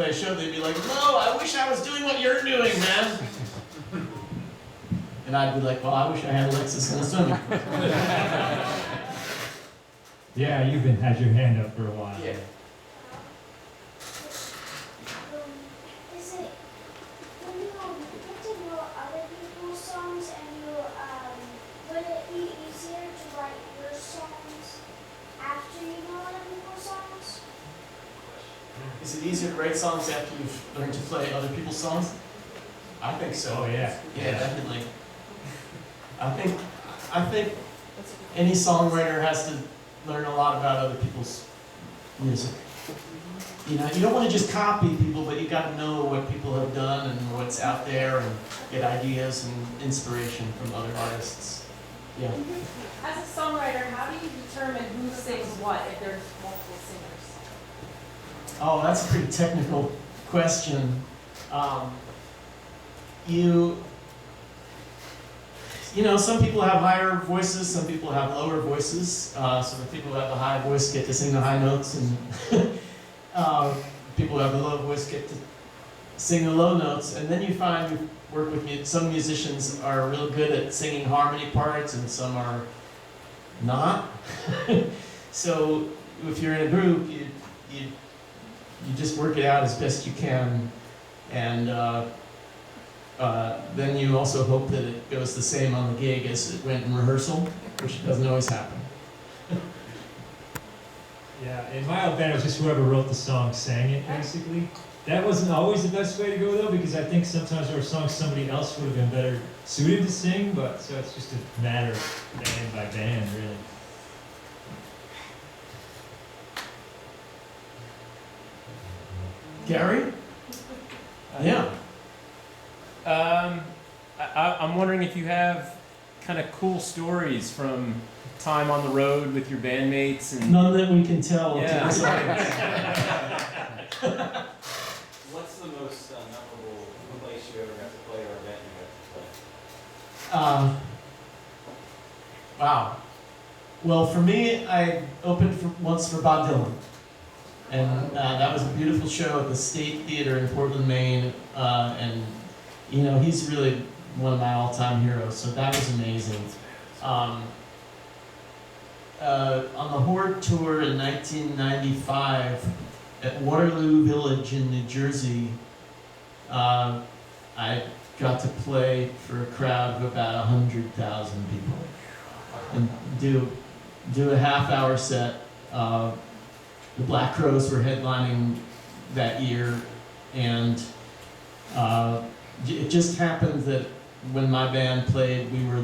I show, they'd be like, "No, I wish I was doing what you're doing, man." And I'd be like, "Well, I wish I had Alexis in a swimming pool." Yeah, you've had your hand up for a while. Yeah. Is it when you get to know other people's songs and would it be easier to write your songs after you know other people's songs? Is it easier to write songs after you've learned to play other people's songs? I think so. Oh yeah. Yeah, definitely. I think any songwriter has to learn a lot about other people's music. You know, you don't want to just copy people, but you got to know what people have done and what's out there, and get ideas and inspiration from other artists. Yeah. As a songwriter, how do you determine who sings what if there's multiple singers? Oh, that's a pretty technical question. You know, some people have higher voices, some people have lower voices. So the people who have the high voice get to sing the high notes, and people who have the low voice get to sing the low notes. And then you find you work with some musicians are real good at singing harmony parts, and some are not. So if you're in a group, you just work it out as best you can, and then you also hope that it goes the same on the gig as it went in rehearsal, which doesn't always happen. Yeah, in my old band, it was just whoever wrote the song sang it, basically. That wasn't always the best way to go, though, because I think sometimes there were songs somebody else would have been better suited to sing, but so it's just a matter of band by band, really. Gary? Yeah. I'm wondering if you have kind of cool stories from time on the road with your bandmates and None that we can tell. Yeah. To this audience. What's the most memorable place you ever got to play or event you got to play? Wow. Well, for me, I opened once for Bob Dylan. And that was a beautiful show at the State Theater in Portland, Maine. And, you know, he's really one of my all-time heroes, so that was amazing. On the Horde Tour in 1995, at Waterloo Village in New Jersey, I got to play for a crowd of about 100,000 people. And do a half-hour set. The Black Crowes were headlining that year, and it just happened that when my band played, we were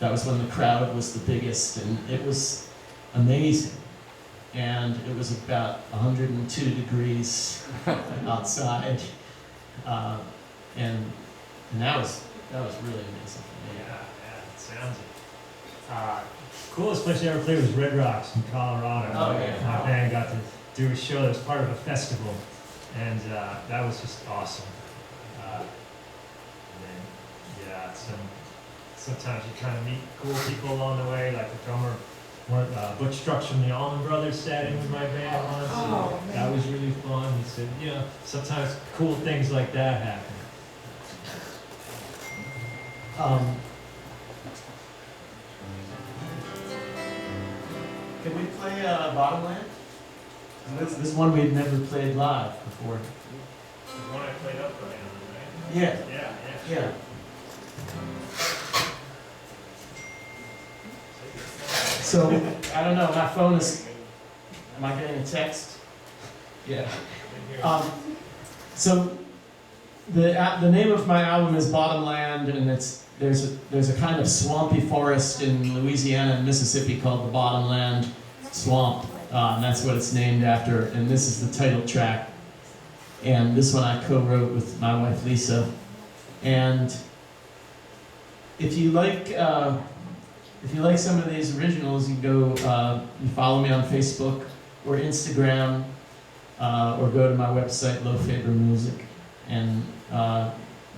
that was when the crowd was the biggest, and it was amazing. And it was about 102 degrees outside, and that was really amazing for me. Yeah, it sounds it. Coolest place I ever played was Red Rocks in Colorado. Oh, yeah. My band got to do a show that was part of a festival, and that was just awesome. And then, yeah, sometimes you kind of meet cool people along the way, like the drummer, Butch Strux from the Allman Brothers sat in with my band once. Oh, and that was really fun. He said, you know, sometimes cool things like that happen. Can we play Bottomland? This one we'd never played live before. The one I played up right on, right? Yeah. Yeah. So, I don't know, my phone is, am I getting a text? Yeah. So, the name of my album is Bottomland, and there's a kind of swampy forest in Louisiana and Mississippi called the Bottomland Swamp. And that's what it's named after, and this is the title track. And this one I co-wrote with my wife Lisa. And if you like some of these originals, you go, you follow me on Facebook or Instagram, or go to my website, Low Faber Music, and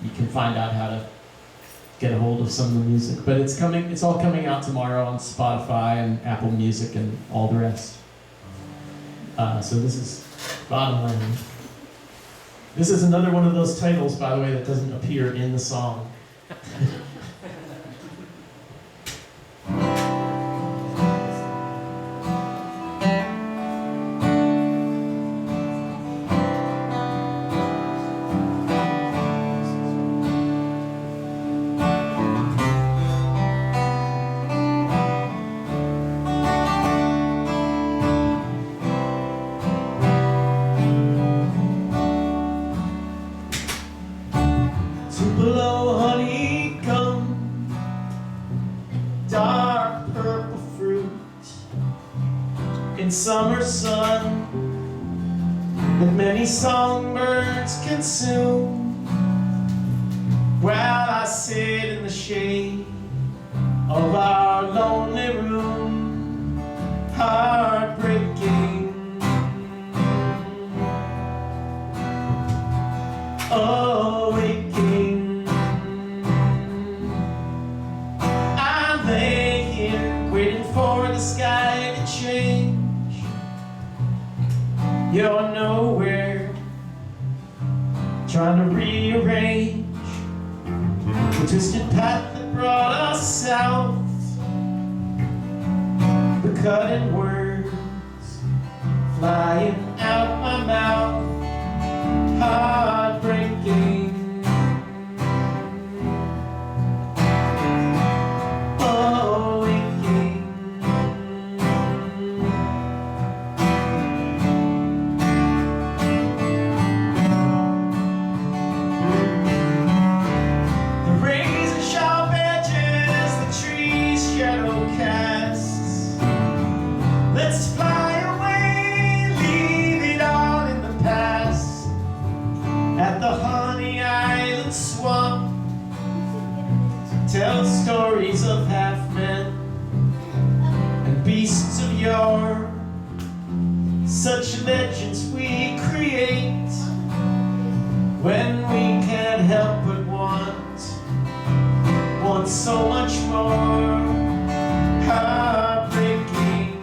you can find out how to get a hold of some of the music. But it's all coming out tomorrow on Spotify and Apple Music and all the rest. So this is Bottom line. This is another one of those titles, by the way, that doesn't appear in the song. Tupelo honeycomb, dark purple fruit in summer sun that many songbirds consume. While I sit in the shade of our lonely room, heartbreaking. Awaking, I lay here waiting for the sky to change. You're nowhere, trying to rearrange the twisted path that brought us south. The cutting words flying out my mouth, heartbreaking. Awaking. The razor sharp edges, the trees shadow casts. Let's fly away, leave it all in the past. At the Honey Island swamp, tell stories of half-men and beasts of yore. Such legends we create when we can't help but want so much more. Heartbreaking.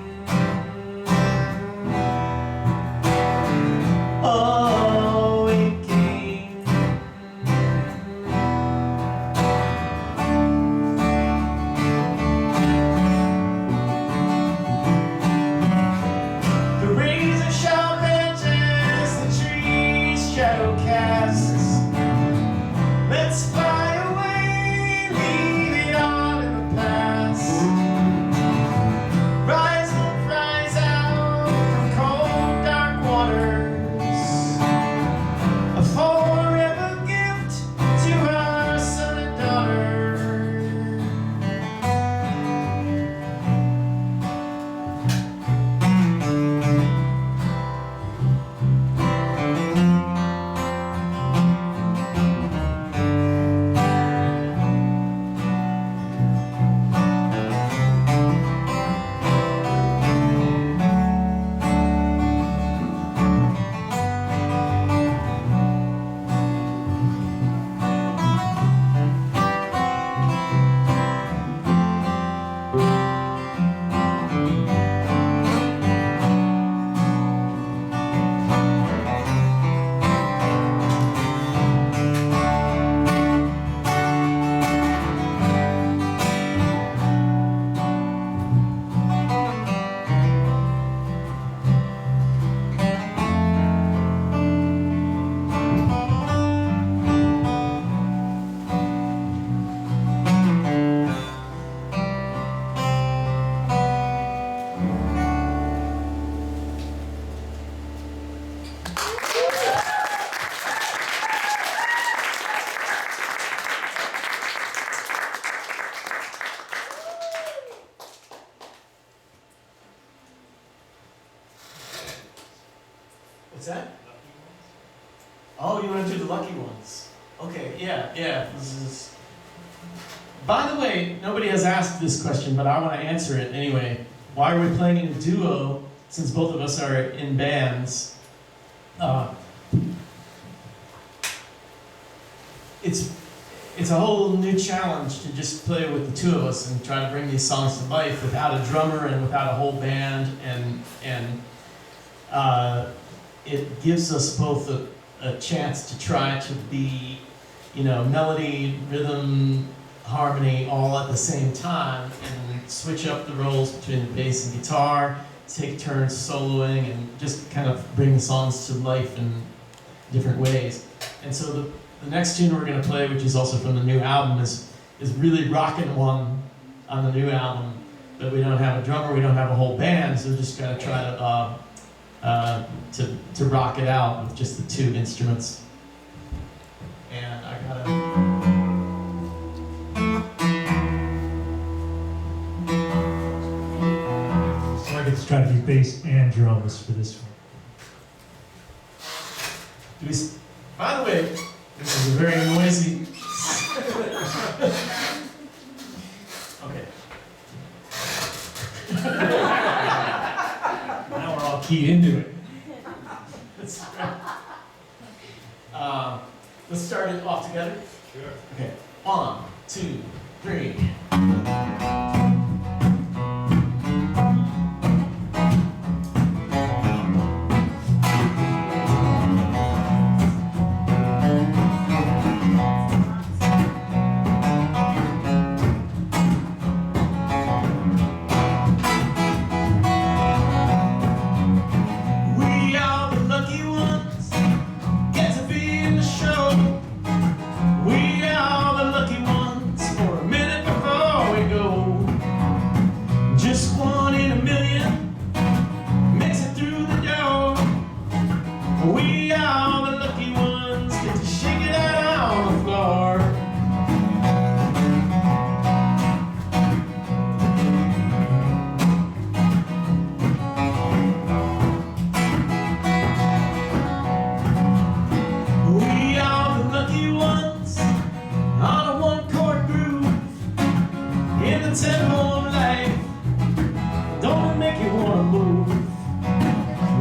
Awaking. The razor sharp edges, the trees shadow casts. Let's fly away, leave it all in the past. Rise up, rise out from cold dark waters, a forever gift to our son and daughter. What's that? Oh, you want to do the lucky ones? Okay, yeah. This is. By the way, nobody has asked this question, but I want to answer it anyway. Why are we playing in a duo since both of us are in bands? It's a whole new challenge to just play with the two of us and try to bring these songs to life without a drummer and without a whole band, and it gives us both a chance to try to be, you know, melody, rhythm, harmony all at the same time, and switch up the roles between the bass and guitar, take turns soloing, and just kind of bring the songs to life in different ways. And so the next tune we're going to play, which is also from the new album, is really rockin' one on the new album, but we don't have a drummer, we don't have a whole band, so we're just going to try to rock it out with just the two instruments. And I gotta... So I get to try to do bass and drums for this one. By the way, this is a very noisy... Okay. Now we're all keyed into it. That's right. Let's start it off together. Sure. Okay. 1, 2, 3.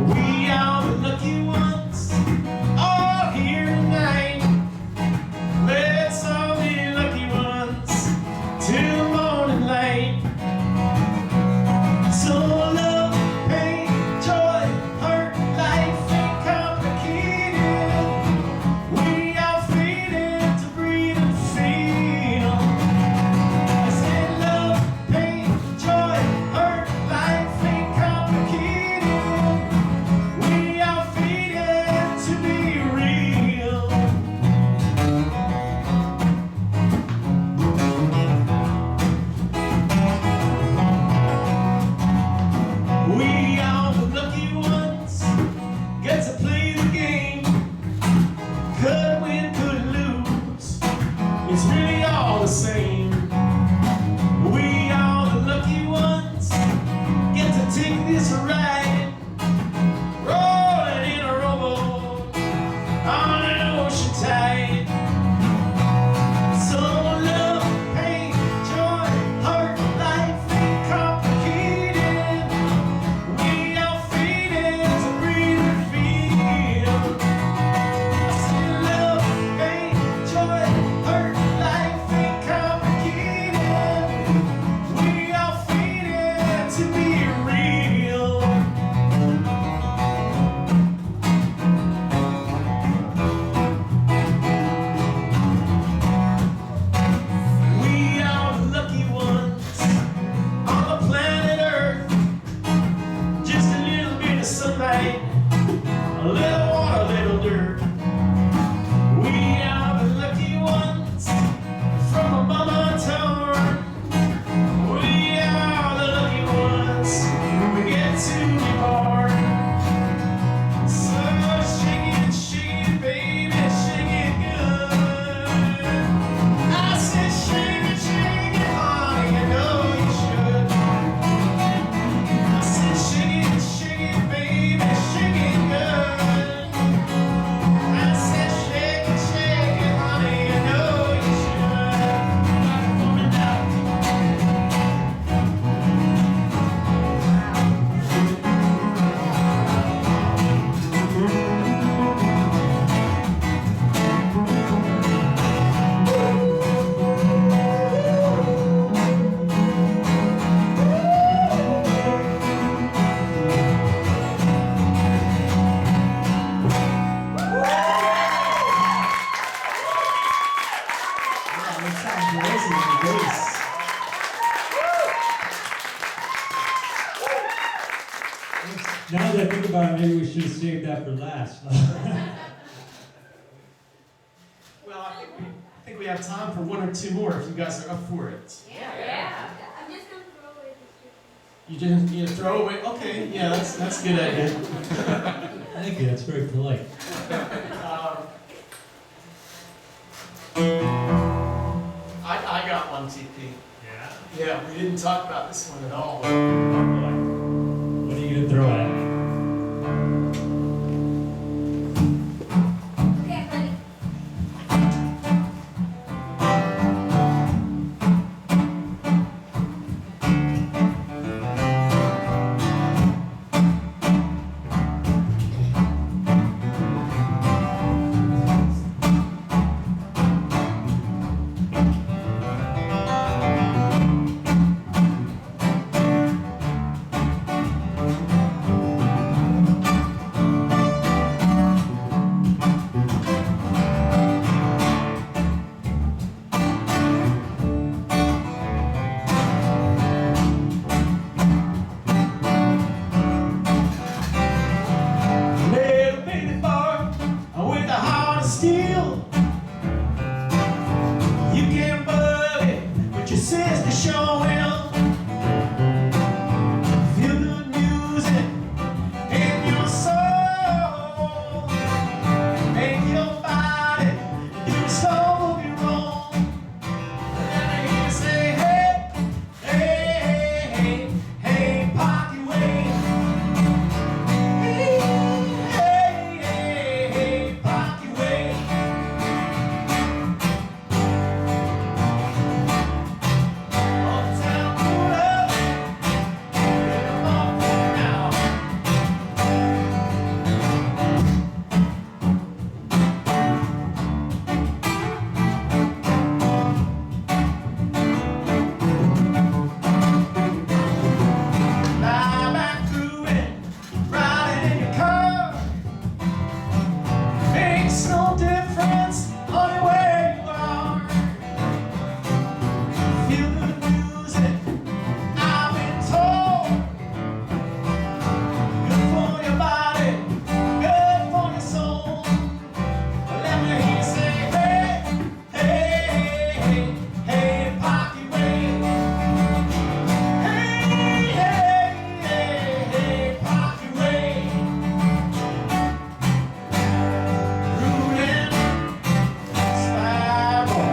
We are the lucky ones, all here. save that for last. Well, I think we have time for one or two more if you guys are up for it. Yeah. I'm just gonna throw away the You throw away? Okay, yeah, that's a good idea. Thank you, that's very polite. I got one, TP. Yeah. Yeah, we didn't talk about this one at all. Oh boy. What are you gonna throw at me? Okay, buddy. Little bitty boy with a heart of steel. You can't bug it, but your sister sure will. Feel good music in your soul. Make your body do a slowly roll. And I hear you say, hey, hey, hey, hey, hey, Pocky Way. Hey, hey, hey, hey, Pocky Way. Uptown Motor, get 'em all poured out. Lie back through it, riding in your car. Makes no difference, only where you are. Feel good music, I've been told. Good for your body, good for your soul. Let me hear you say, hey, hey, hey, hey, Pocky Way. Hey, hey, hey, hey, Pocky Way. Rootin' Spiral.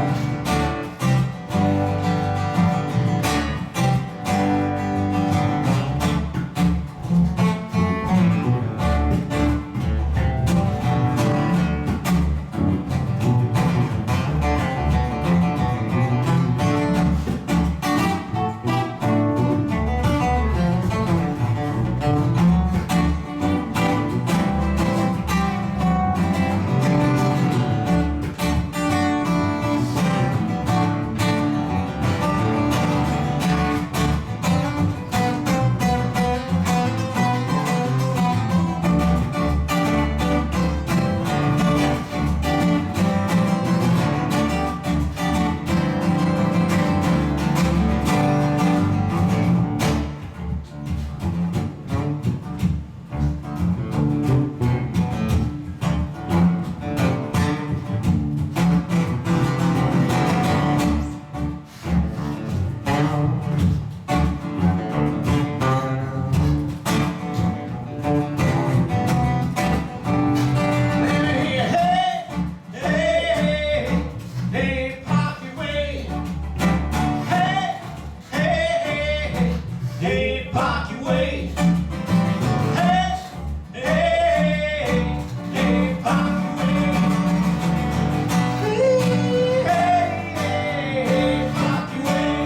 Let me hear, hey, hey, hey, hey, Pocky Way. Hey, hey, hey, hey, Pocky Way. Hey, hey, hey, Pocky Way. Hey, hey, hey, Pocky Way.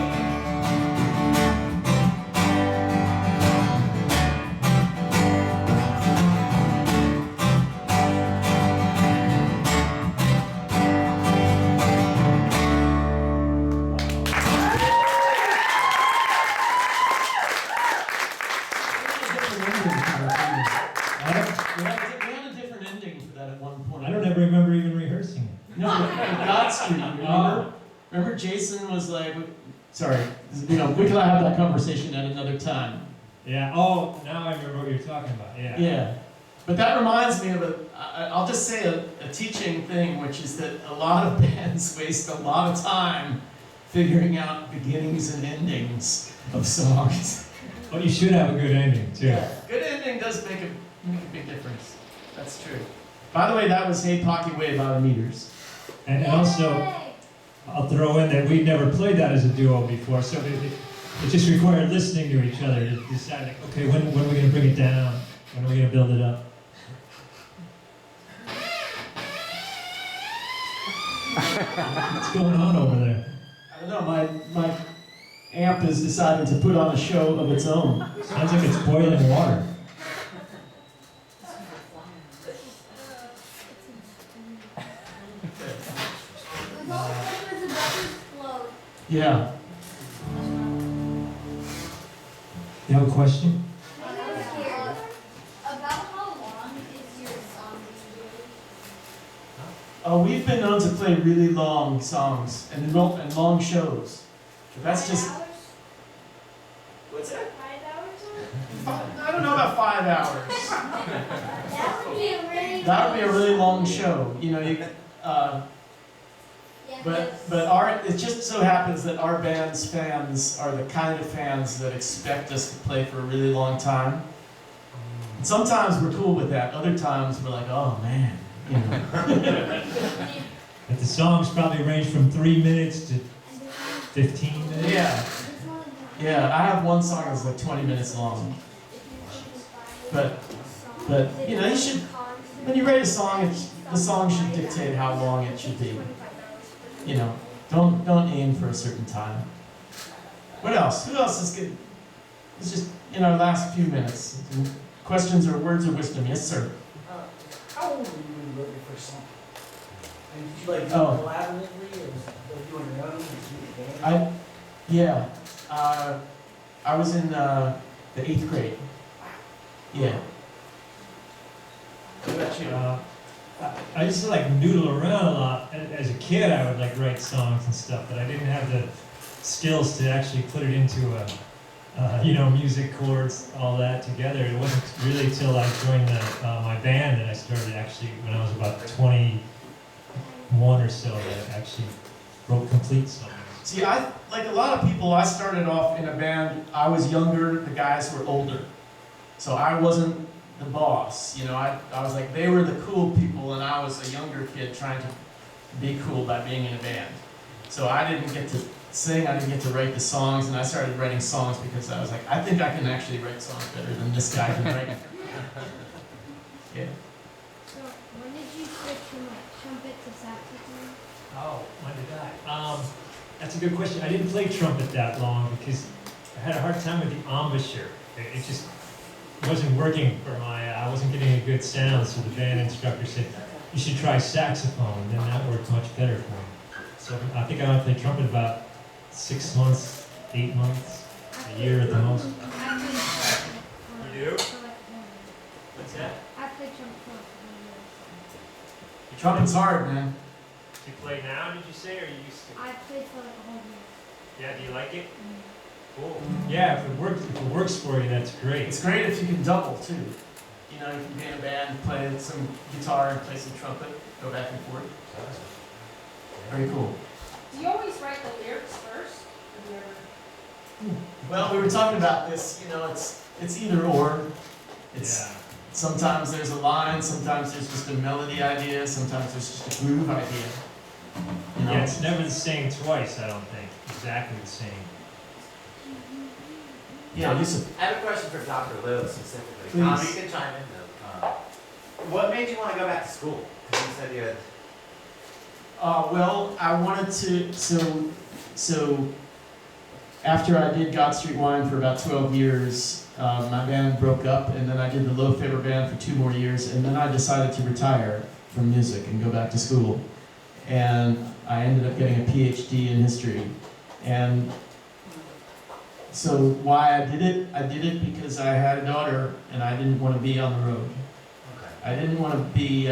We had a different ending for that at one point. I don't ever remember even rehearsing it. No, God Street, remember? Remember Jason was like, sorry, we could have that conversation at another time. Yeah, oh, now I remember what you're talking about, yeah. Yeah. But that reminds me of I'll just say a teaching thing, which is that a lot of bands waste a lot of time figuring out beginnings and endings of songs. But you should have a good ending, too. Yeah, good ending does make a big difference. That's true. By the way, that was Hey Pocky Wave out of Meters. And also, I'll throw in that we never played that as a duo before, so it just required listening to each other to decide, like, okay, when are we going to bring it down? When are we going to build it up? What's going on over there? I don't know, my amp is deciding to put on a show of its own. Sounds like it's boiling water. Yeah. You have a question? About how long is your song usually? We've been known to play really long songs and long shows. But that's just. 5 hours? What's that? 5 hours? I don't know about 5 hours. That would be a really. That would be a really long show. You know, Yeah, but it just so happens that our band's fans are the kind of fans that expect us to play for a really long time. And sometimes we're cool with that. Other times we're like, oh man, you know. But the songs probably range from 3 minutes to 15 minutes. Yeah. Yeah, I have one song that's like 20 minutes long. But you know, when you write a song, the song should dictate how long it should be. You know, don't aim for a certain time. What else? Who else is good? It's just in our last few minutes. Questions or words of wisdom? Yes, sir. How old were you when you wrote your first song? And did you like do it Oh. collaboratively, or was it you on your own? Did you get a band? I was in the 8th grade. Yeah. What about you? I used to like noodle around a lot. As a kid, I would like write songs and stuff, but I didn't have the skills to actually put it into music chords, all that together. It wasn't really till I joined my band that I started actually, when I was about 21 or so, that I actually wrote complete songs. See, like a lot of people, I started off in a band. I was younger, the guys were older. So I wasn't the boss, you know, I was like, they were the cool people and I was a younger kid trying to be cool by being in a band. So I didn't get to sing, I didn't get to write the songs, and I started writing songs because I was like, I think I can actually write songs better than this guy can write. Yeah. So, when did you switch from trumpet to saxophone? Oh, when did I? That's a good question. I didn't play trumpet that long because I had a hard time with the embouchure. It just wasn't working for I wasn't getting a good sound, so the band instructor said, you should try saxophone, and then that worked much better for me. So I think I only played trumpet about 6 months, 8 months, a year at the most. You do? What's that? I played trumpet for years. Trumpet's hard, man. Do you play now, did you say, or you used to? I played for like a whole year. Yeah, do you like it? Cool. Yeah, if it works for you, that's great. It's great if you can double too. You know, you can be in a band, play some guitar and play some trumpet, go back and forth. Very cool. Do you always write the lyrics first? Or do you ever? Well, we were talking about this, you know, it's either or. It's sometimes there's a line, sometimes there's just a melody idea, sometimes there's just a groove idea. You know? Yeah, it's never the same twice, I don't think. Exactly the same. Yeah, Yusuf. I have a question for Dr. Lil specifically. Please. You can chime in though. What made you want to go back to school? Because you said you had. Well, I wanted to, so after I did God Street Wine for about 12 years, my band broke up, and then I did the Low Favor Band for 2 more years, and then I decided to retire from music and go back to school. And I ended up getting a PhD in history. And so why I did it because I had a daughter, and I didn't want to be on the road. Okay. I didn't want to be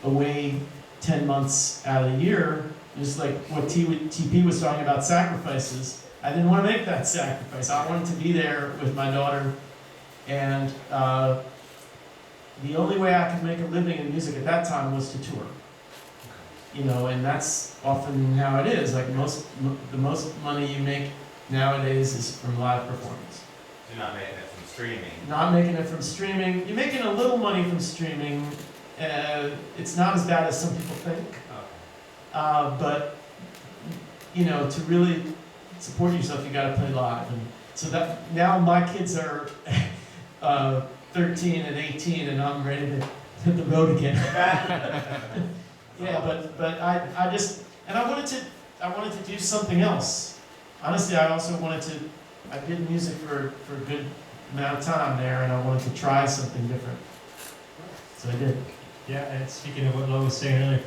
away 10 months out of the year, just like what TP was talking about, sacrifices. I didn't want to make that sacrifice. I wanted to be there with my daughter, and the only way I could make a living in music at that time was to tour. You know, and that's often how it is. Like the most money you make nowadays is from live performance. You're not making it from streaming. Not making it from streaming. You're making a little money from streaming. It's not as bad as some people think. Okay. But you know, to really support yourself, you got to play live. And so that now my kids are 13 and 18, and I'm ready to hit the road again. Yeah, but I just, and I wanted to do something else. Honestly, I also wanted to. I did music for a good amount of time there, and I wanted to try something different. So I did. Yeah, and speaking of what Lo was saying earlier,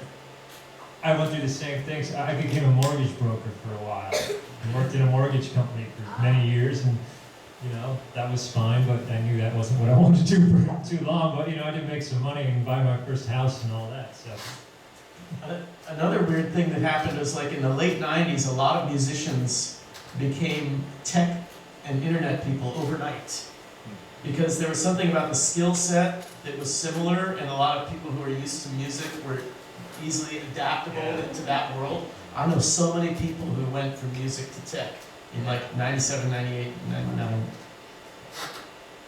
I went through the same things. I became a mortgage broker for a while. I worked in a mortgage company for many years, and you know, that was fine, but I knew that wasn't what I wanted to do for too long. But you know, I did make some money and buy my first house and all that. So Another weird thing that happened was like in the late 90s, a lot of musicians became tech and internet people overnight. Because there was something about the skill set that was similar, and a lot of people who are used to music were easily adaptable into that world. I know so many people who went from music to tech in like 97, 98, 99.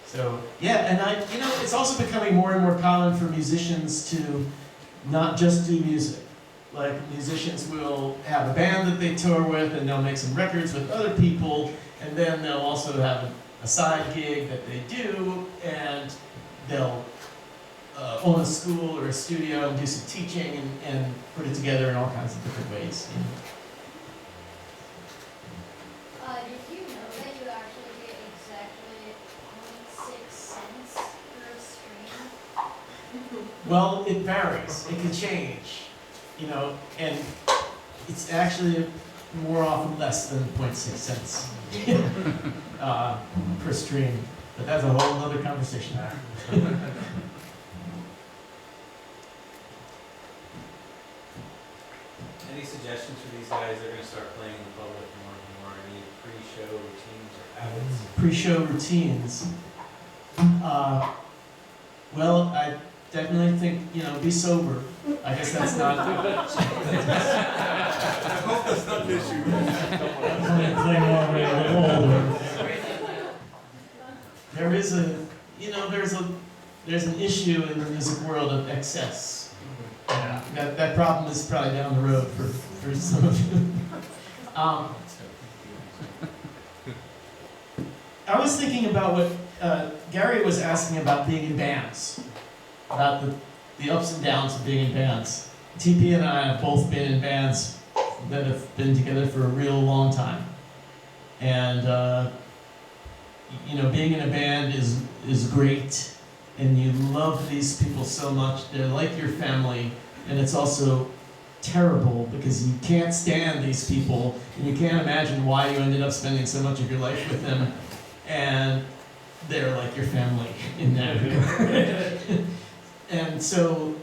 So, yeah, and you know, it's also becoming more and more common for musicians to not just do music. Like musicians will have a band that they tour with, and they'll make some records with other people, and then they'll also have a side gig that they do, and they'll own a school or a studio and do some teaching and put it together in all kinds of different ways. You know. Did you know that you actually get exactly 0.6 cents per stream? Well, it varies. It can change. You know, and it's actually more often less than 0.6 cents per stream. But that's a whole other conversation. Any suggestions for these guys? They're going to start playing in public more and more. Any pre-show routines or habits? Pre-show routines. Well, I definitely think, you know, be sober. I guess that's not. I hope that's not an issue. play more when you're older. There is there's an issue in the music world of excess. That problem is probably down the road for some of you. I was thinking about what Gary was asking about being in bands, about the ups and downs of being in bands. TP and I have both been in bands that have been together for a real long time. And you know, being in a band is great, and you love these people so much. They're like your family, and it's also terrible because you can't stand these people, and you can't imagine why you ended up spending so much of your life with them, and they're like your family in that regard. And so,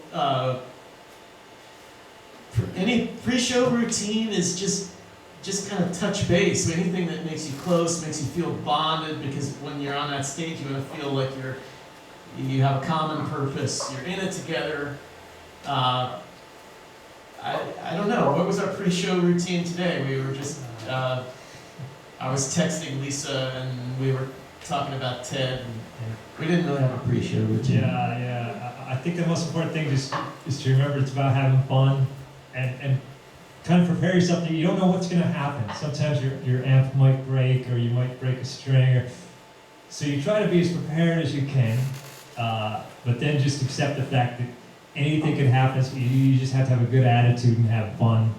for any pre-show routine is just kind of touch base. So anything that makes you close, makes you feel bonded, because when you're on that stage, you want to feel like you have a common purpose. You're in it together. I don't know. What was our pre-show routine today? We were just. I was texting Lisa, and we were talking about Ted. And we didn't really have a pre-show routine. Yeah. I think the most important thing is to remember it's about having fun and kind of prepare yourself. You don't know what's going to happen. Sometimes your amp might break, or you might break a string. So you try to be as prepared as you can, but then just accept the fact that anything can happen. So you just have to have a good attitude and have fun.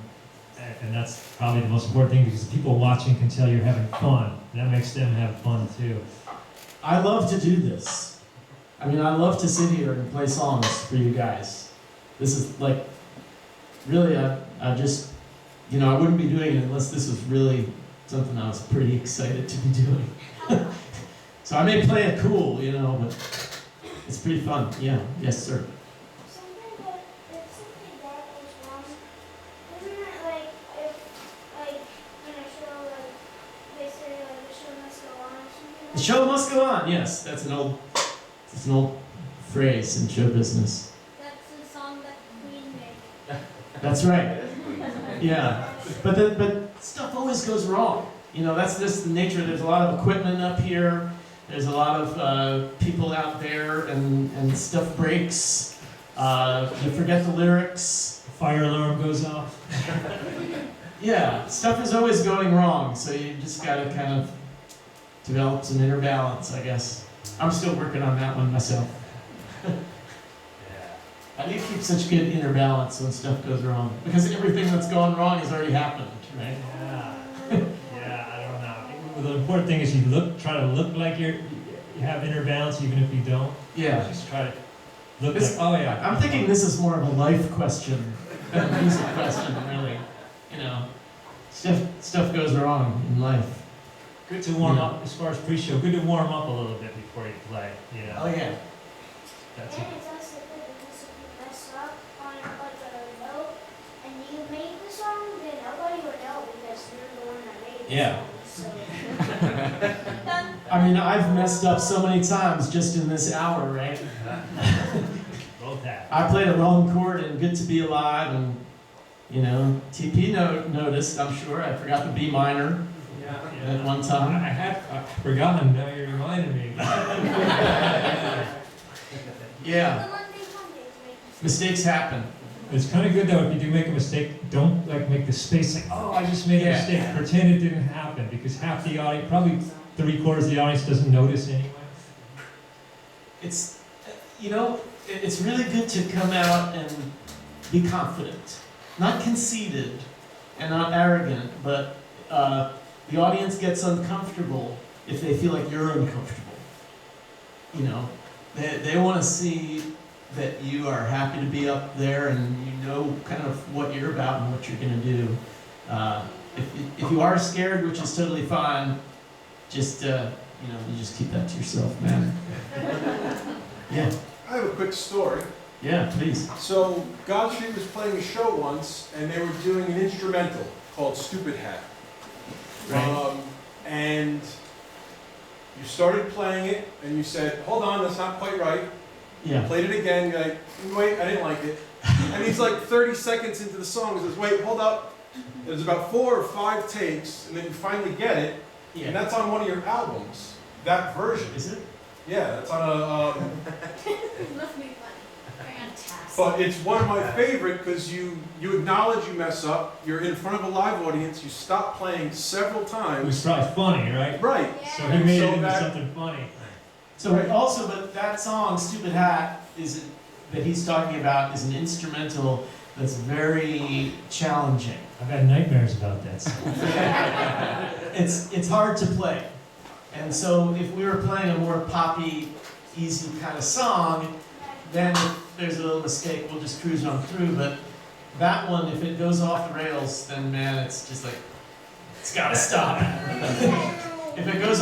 And that's probably the most important thing, because people watching can tell you're having fun. And that makes them have fun too. I love to do this. I mean, I love to sit here and play songs for you guys. This is like, really, I just, you know, I wouldn't be doing it unless this was really something I was pretty excited to be doing. So I may play it cool, you know, but it's pretty fun. Yeah, yes, sir. If something bad goes wrong, isn't it like if in a show, like they say like the show must go on or something? The show must go on. Yes, that's an old phrase in show business. That's the song that Queen made. That's right. Yeah, but stuff always goes wrong. You know, that's just the nature. There's a lot of equipment up here. There's a lot of people out there, and stuff breaks. You forget the lyrics. The fire alarm goes off. Yeah, stuff is always going wrong, so you just gotta kind of develop some inner balance, I guess. I'm still working on that one myself. How do you keep such good inner balance when stuff goes wrong? Because everything that's gone wrong has already happened, right? Yeah, I don't know. The important thing is you try to look like you have inner balance, even if you don't. Yeah. Just try to look This- like, oh yeah. I'm thinking this is more of a life question than a music question, really. You know, stuff goes wrong in life. Good to warm Yeah. up, as far as pre-show, good to warm up a little bit before you play, you know. Oh yeah. That's And it. it's also good because if you mess up on like a note and you made the song, then nobody would know because you're the one that made the Yeah. song. So. I mean, I've messed up so many times just in this hour, right? Both have. I played a wrong chord in Good to Be Alive, and, you know, TP noticed, I'm sure. I forgot the B minor at one I time. had forgotten, now you reminded me. Yeah, The Monday to make mistakes happen. It's kind of good though, if you do make a mistake, don't like make the space like, oh, I just made a Yeah. mistake. Pretend it didn't happen, because half the audience, probably 3/4 of the audience doesn't notice anyway. It's, you know, it's really good to come out and be confident. Not conceited and not arrogant, but the audience gets uncomfortable if they feel like you're uncomfortable. You know, they want to see that you are happy to be up there and you know kind of what you're about and what you're going to do. If you are scared, which is totally fine, just, you know, you just keep that to yourself, man. Yeah, I have a quick story. yeah, please. So, Godfrey was playing a show once, and they were doing an instrumental called Stupid Hat. Right. And you started playing it, and you said, hold on, that's not quite right. Yeah. Played it again, you're like, wait, I didn't like it. And he's like 30 seconds into the song, he says, wait, hold up. There's about 4 or 5 takes, and then you finally get it, and Yeah. that's on one of your albums. That version. Is it? Yeah, that's on a, it must be funny. Fantastic. but it's one of my favorite because you acknowledge you mess up, you're in front of a live audience, you stop playing several It was times. probably funny, right? Right. So he made So it into that- something funny. So also, but that song, Stupid Hat, that he's talking about is an instrumental that's very challenging. I've had nightmares about that song. It's hard to play. And so if we were playing a more poppy, easy kind of song, then if there's a little mistake, we'll just cruise on through. But that one, if it goes off the rails, then man, it's just like, it's gotta stop. If it goes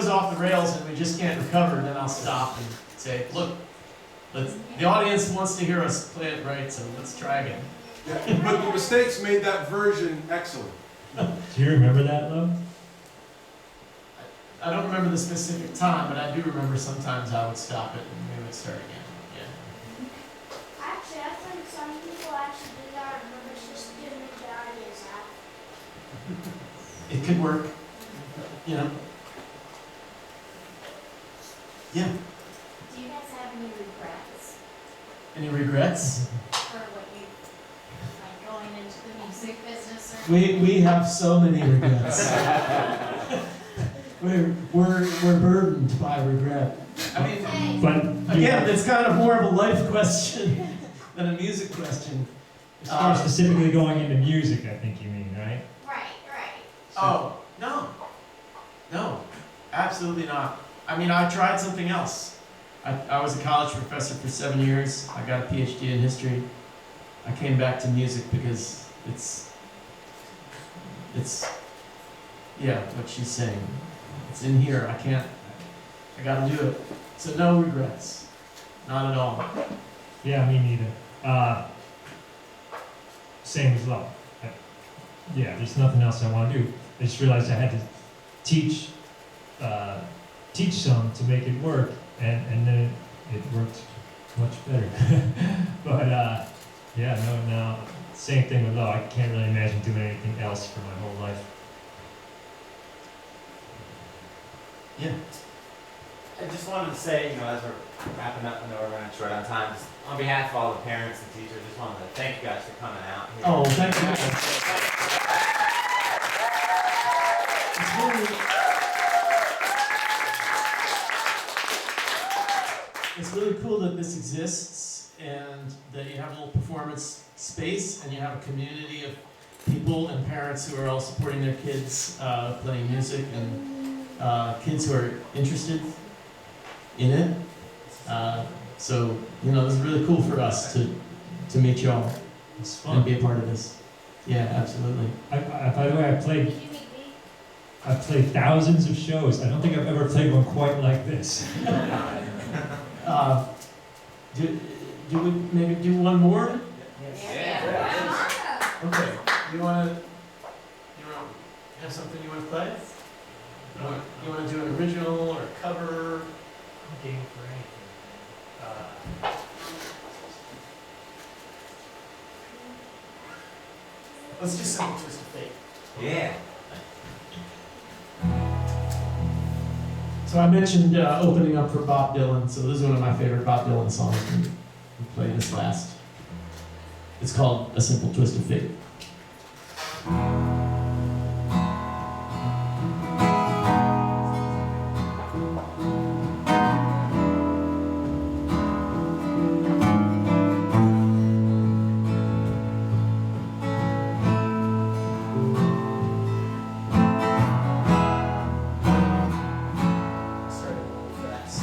off the rails and we just can't recover, then I'll stop and say, look, the audience wants to hear us play it right, so let's try again. Yeah, but the mistakes made that version excellent. Do you remember that, Lo? I don't remember the specific time, but I do remember sometimes I would stop it and we would start again. Actually, I think some people actually do that, but it's just to make the audience happy. Yeah. It could work, you know. Yeah. Do you guys have any regrets Any regrets? for what you, like going into the music business or? We have so many regrets. we're burdened by regret. I mean, But again, it's kind of more of a life question than a music question. as far as specifically going into music, I think you mean, right? Right, right. Oh, no, absolutely not. I mean, I tried something else. I was a college professor for 7 years. I got a PhD in history. I came back to music because it's yeah, what she's saying. It's in here. I gotta do it. So no regrets. Not at all. Yeah, me neither. Same as Lo. Yeah, there's nothing else I want to do. I just realized I had to teach some to make it work, and then it worked much better. But yeah, no, same thing with law. I can't really imagine doing anything else for my whole life. Yeah. I just wanted to say, as we're wrapping up, I know we're running short on time, just on behalf of all the parents and teachers, just wanted to thank you guys for coming out here. Oh, thank you. It's really cool that this exists and that you have a little performance space and you have a community of people and parents who are all supporting their kids playing music and kids who are interested in it. So, this is really cool for us to meet y'all It's and fun. be a part of this. Yeah, absolutely. By the way, Did you meet me? I've played thousands of shows. I don't think I've ever played one quite like this. Do we maybe do one more? Yeah. Okay. You wanna have something you wanna play? You wanna do an original or a cover? I'm game for anything. Let's do Simple Twist of Fate. Yeah. So I mentioned opening up for Bob Dylan, so this is one of my favorite Bob Dylan songs. We played this last. It's called A Simple Twist of Fate. Started a little fast.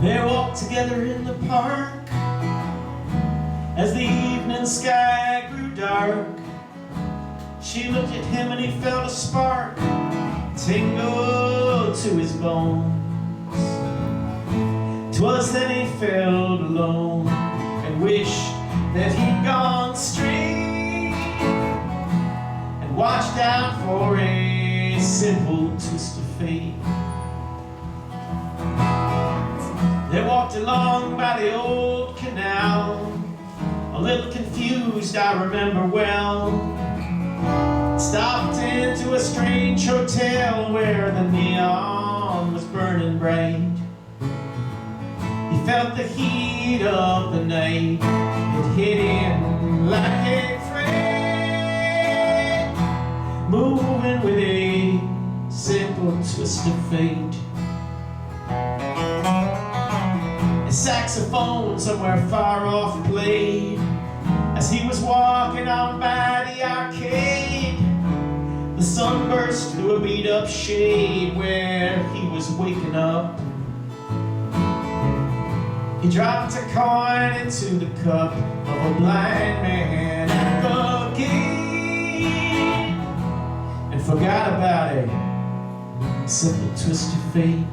They walked together in the park as the evening sky grew dark. She looked at him and he felt a spark tingle to his bones. 'Twas then he felt alone and wished that he'd gone straight and watched out for a simple twist of fate. They walked along by the old canal, a little confused, I remember well. Stopped into a strange hotel where the neon was burning bright. He felt the heat of the night, it hit him like a thread, moving with a simple twist of fate. A saxophone somewhere far off played as he was walking on by the arcade. The sun burst through a beat-up shade where he was waking up. He dropped a coin into the cup of a blind man at the gate and forgot about a simple twist of fate.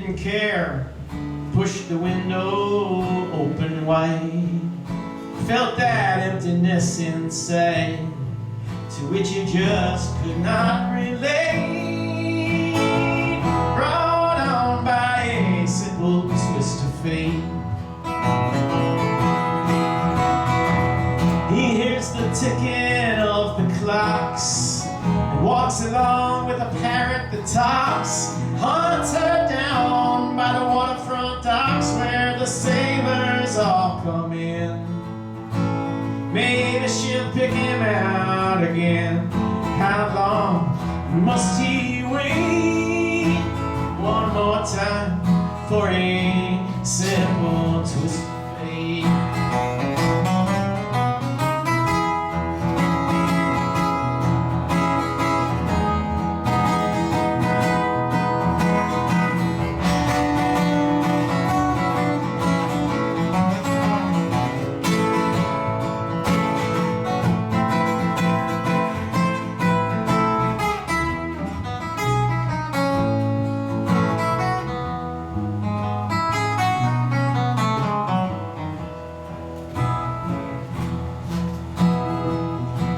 didn't care. Pushed the window open wide. Felt that emptiness inside, to which you just could not relate. Brought on by a simple twist of fate. He hears the ticking of the clocks and walks along with a parrot that talks. Hunts her down by the waterfront docks where the sailors all come in. Maybe she'll pick him out again. How long must he wait? One more time for a simple twist of fate.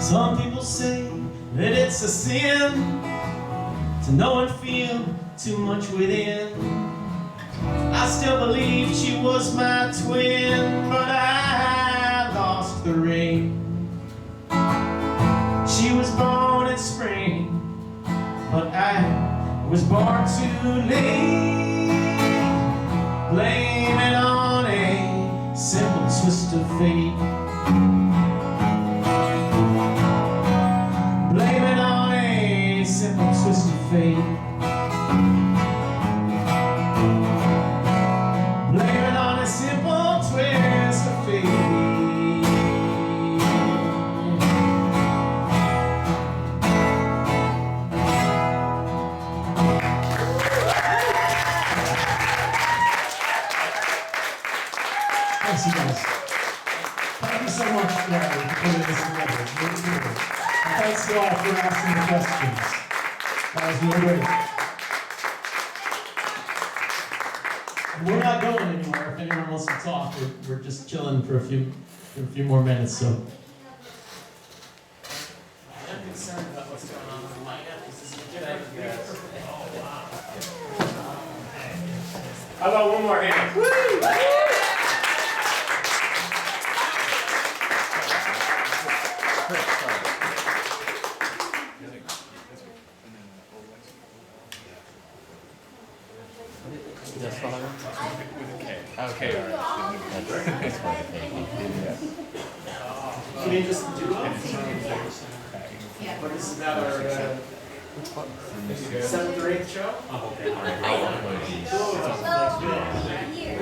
Some people say that it's a sin to know and feel too much within. I still believe she was my twin, but I lost the ring. She was born in spring, but I was born too late. Blame it on a simple twist of fate. Blame it on a simple twist of fate. Blame it on a simple twist of fate. Thanks, you guys. Thank you so much, Gary, for putting this together. It's really cool. And thanks to all for asking the questions. That was really great. And we're not going anywhere. If anyone wants to talk, we're just chilling for a few more minutes. So. I'm concerned about what's going on with the lineup. This is a good idea. How about one more hand? Woo! Okay, all right. Can we just do it? What is that, our 7th or 8th show? Here.